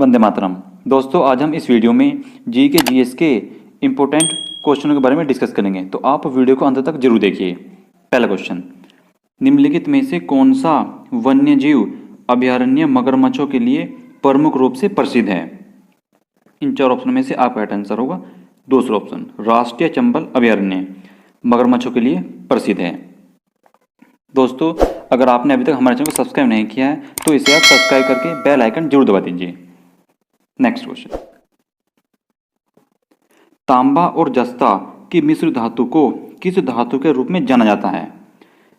वंदे मातरम। दोस्तों, आज हम इस वीडियो में जी के जीएस के इम्पोर्टेंट क्वेश्चनों के बारे में डिस्कस करेंगे, तो आप वीडियो को अंत तक जरूर देखिए। पहला क्वेश्चन, निम्नलिखित में से कौन सा वन्यजीव अभयारण्य मगरमच्छों के लिए प्रमुख रूप से प्रसिद्ध है? इन चार ऑप्शन में से आपका राइट आंसर होगा दूसरा ऑप्शन, राष्ट्रीय चंबल अभयारण्य मगरमच्छों के लिए प्रसिद्ध है। दोस्तों, अगर आपने अभी तक हमारे चैनल को सब्सक्राइब नहीं किया है तो इसे आप सब्सक्राइब करके बेल आइकन जरूर दबा दीजिए। नेक्स्ट क्वेश्चन, तांबा और जस्ता की मिश्र धातु को किस धातु के रूप में जाना जाता है?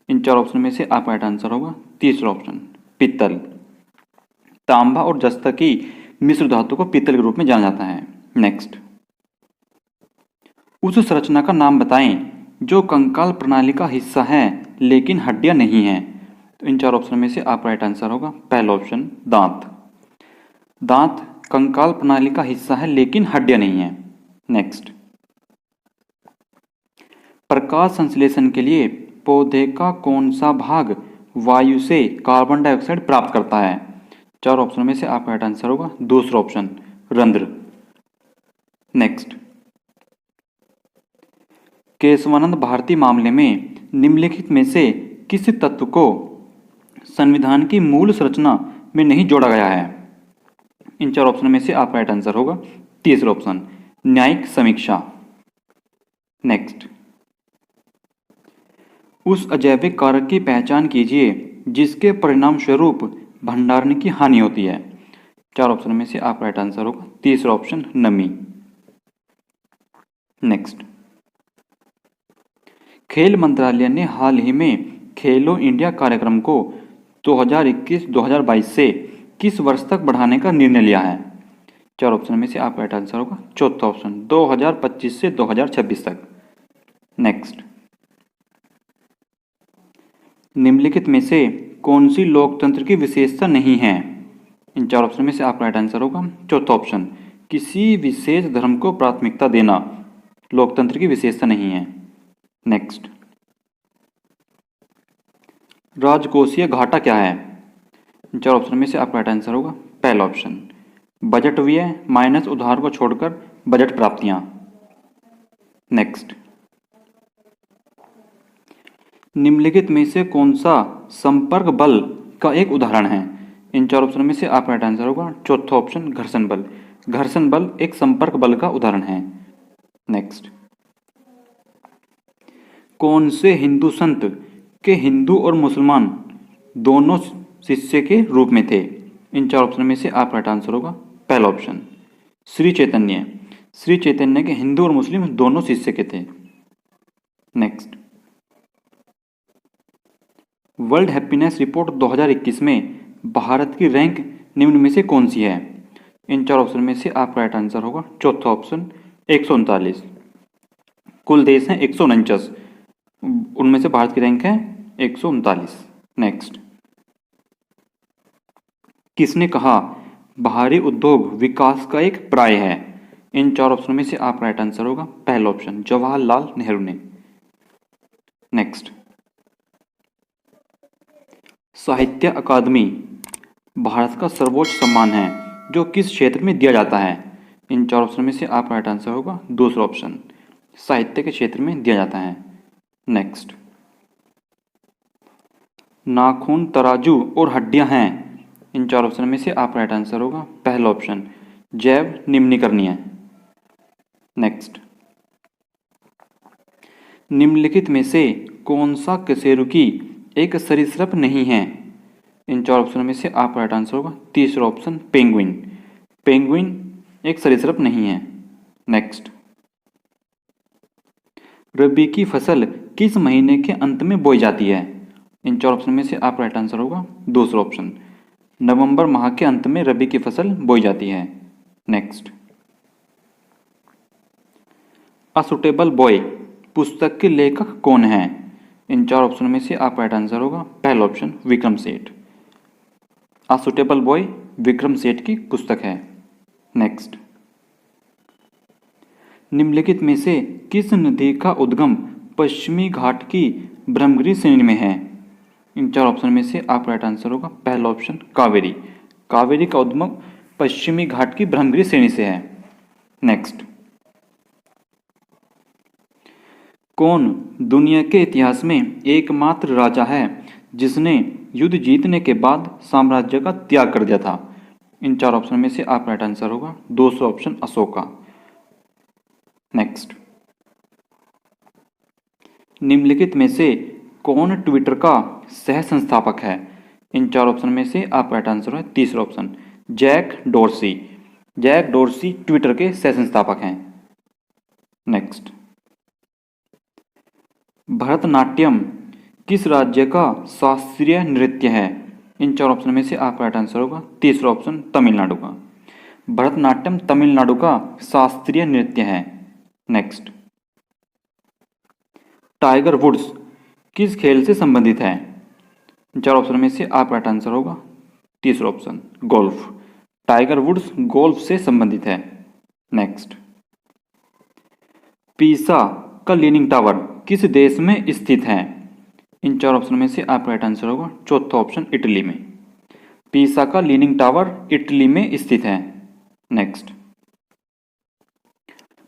इन चार ऑप्शन में से आपका राइट आंसर होगा तीसरा ऑप्शन, पित्तल। तांबा और जस्ता की मिश्र धातु को पित्तल के रूप में जाना जाता है। नेक्स्ट, उस संरचना का नाम बताएं जो कंकाल प्रणाली का हिस्सा है लेकिन हड्डियां नहीं हैं। तो इन चार ऑप्शन में से आपका राइट आंसर होगा पहला ऑप्शन, दांत। दांत कंकाल प्रणाली का हिस्सा है लेकिन हड्डियां नहीं हैं। नेक्स्ट, प्रकाश संश्लेषण के लिए पौधे का कौन सा भाग वायु से कार्बन डाइऑक्साइड प्राप्त करता है? चार ऑप्शन में से आपका राइट आंसर होगा दूसरा ऑप्शन, रंध्र। नेक्स्ट, केशवानंद भारती मामले में निम्नलिखित में से किस तत्व को संविधान की मूल संरचना में नहीं जोड़ा गया है? इन चार ऑप्शन में से आपका राइट आंसर होगा तीसरा ऑप्शन, न्यायिक समीक्षा। नेक्स्ट, उस अजैविक कारक की पहचान कीजिए जिसके परिणाम स्वरूप भंडारण की हानि होती है। चार ऑप्शन में से आपका राइट आंसर होगा तीसरा ऑप्शन, नमी। नेक्स्ट, खेल मंत्रालय ने हाल ही में खेलो इंडिया कार्यक्रम को 2021-2022 से किस वर्ष तक बढ़ाने का निर्णय लिया है? चार ऑप्शन में से आपका राइट आंसर होगा चौथा ऑप्शन, 2025 से 2026 तक। नेक्स्ट, निम्नलिखित में से कौन सी लोकतंत्र की विशेषता नहीं है? इन चार ऑप्शन में से आपका राइट आंसर होगा चौथा ऑप्शन, किसी विशेष धर्म को प्राथमिकता देना लोकतंत्र की विशेषता नहीं है। नेक्स्ट, राजकोषीय घाटा क्या है? इन चार ऑप्शन में से आपका राइट आंसर होगा पहला ऑप्शन, बजट व्यय माइनस उधार को छोड़कर बजट प्राप्तियां। नेक्स्ट, निम्नलिखित में से कौन सा संपर्क बल का एक उदाहरण है? इन चार ऑप्शन में से आपका राइट आंसर होगा चौथा ऑप्शन, घर्षण बल। घर्षण बल एक संपर्क बल का उदाहरण है। नेक्स्ट, कौन से हिंदू संत के हिंदू और मुसलमान दोनों शिष्य के रूप में थे? इन चार ऑप्शन में से आपका राइट आंसर होगा पहला ऑप्शन, श्री चैतन्य। श्री चैतन्य के हिंदू और मुस्लिम दोनों शिष्य के थे। नेक्स्ट, वर्ल्ड हैप्पीनेस रिपोर्ट 2021 में भारत की रैंक निम्न में से कौन सी है? इन चार ऑप्शन में से आपका राइट आंसर होगा चौथा ऑप्शन, 139। कुल देश हैं 149, उनमें से भारत की रैंक है 139। नेक्स्ट, किसने कहा बाहरी उद्योग विकास का एक पर्याय है? इन चार ऑप्शन में से आपका राइट आंसर होगा पहला ऑप्शन, जवाहरलाल नेहरू ने। नेक्स्ट, साहित्य अकादमी भारत का सर्वोच्च सम्मान है जो किस क्षेत्र में दिया जाता है? इन चार ऑप्शन में से आपका राइट आंसर होगा दूसरा ऑप्शन, साहित्य के क्षेत्र में दिया जाता है। नेक्स्ट, नाखून, तराजू और हड्डियां हैं। इन चार ऑप्शन में से आपका राइट आंसर होगा पहला ऑप्शन, जैव निम्नीकरणीय। नेक्स्ट, निम्नलिखित में से कौन सा कशेरुकी एक सरीसृप नहीं है? इन चार ऑप्शन में से आपका राइट आंसर होगा तीसरा ऑप्शन, पेंगुइन। पेंगुइन एक सरीसृप नहीं है। नेक्स्ट, रबी की फसल किस महीने के अंत में बोई जाती है? इन चार ऑप्शन में से आपका राइट आंसर होगा दूसरा ऑप्शन, नवंबर माह के अंत में रबी की फसल बोई जाती है। नेक्स्ट, अ सुटेबल बॉय पुस्तक के लेखक कौन है? इन चार ऑप्शन में से आपका राइट आंसर होगा पहला option, Vikram Seth. A suitable boy Vikram Seth की पुस्तक है। नेक्स्ट, निम्नलिखित में से किस नदी का उद्गम पश्चिमी घाट की ब्रह्मगिरी श्रेणी में है? इन चार ऑप्शन में से आपका राइट आंसर होगा पहला ऑप्शन, कावेरी। कावेरी का उद्गम पश्चिमी घाट की ब्रह्मगिरी श्रेणी से है। नेक्स्ट, कौन दुनिया के इतिहास में एकमात्र राजा है जिसने युद्ध जीतने के बाद साम्राज्य का त्याग कर दिया था? इन 4 ऑप्शन में से आपका राइट आंसर होगा दूसरा ऑप्शन, अशोका। नेक्स्ट, निम्नलिखित में से कौन ट्विटर का सह संस्थापक है? इन 4 ऑप्शन में से आपका राइट आंसर है तीसरा option, Jack Dorsey. Jack Dorsey Twitter के सह संस्थापक हैं। नेक्स्ट, भरतनाट्यम किस राज्य का शास्त्रीय नृत्य है? इन 4 ऑप्शन में से आपका राइट आंसर होगा तीसरा ऑप्शन, तमिलनाडु का। भरतनाट्यम तमिलनाडु का शास्त्रीय नृत्य है। नेक्स्ट, टाइगर वुड्स किस खेल से संबंधित है? इन 4 ऑप्शन में से आपका राइट आंसर होगा तीसरा option, golf. Tiger Woods golf से संबंधित है। नेक्स्ट, पीसा का लीनिंग टावर किस देश में स्थित है? इन 4 ऑप्शन में से आपका राइट आंसर होगा चौथा ऑप्शन, इटली में। पीसा का लीनिंग टावर इटली में स्थित है। नेक्स्ट,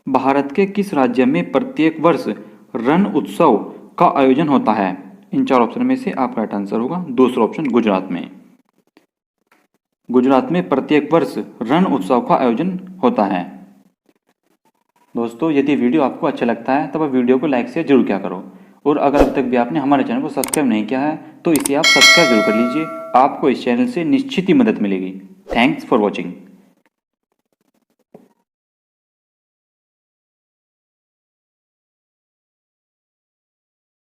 भारत के किस राज्य में प्रत्येक वर्ष रण उत्सव का आयोजन होता है? इन 4 ऑप्शन में से आपका राइट आंसर होगा दूसरा ऑप्शन, गुजरात में। गुजरात में प्रत्येक वर्ष रण उत्सव का आयोजन होता है। दोस्तों, यदि वीडियो आपको अच्छा लगता है तब आप वीडियो को लाइक शेयर जरूर किया करो, और अगर अभी तक भी आपने हमारे चैनल को सब्सक्राइब नहीं किया है तो इसे आप सब्सक्राइब जरूर कर लीजिए। आपको इस चैनल से निश्चित ही मदद मिलेगी। Thanks for watching.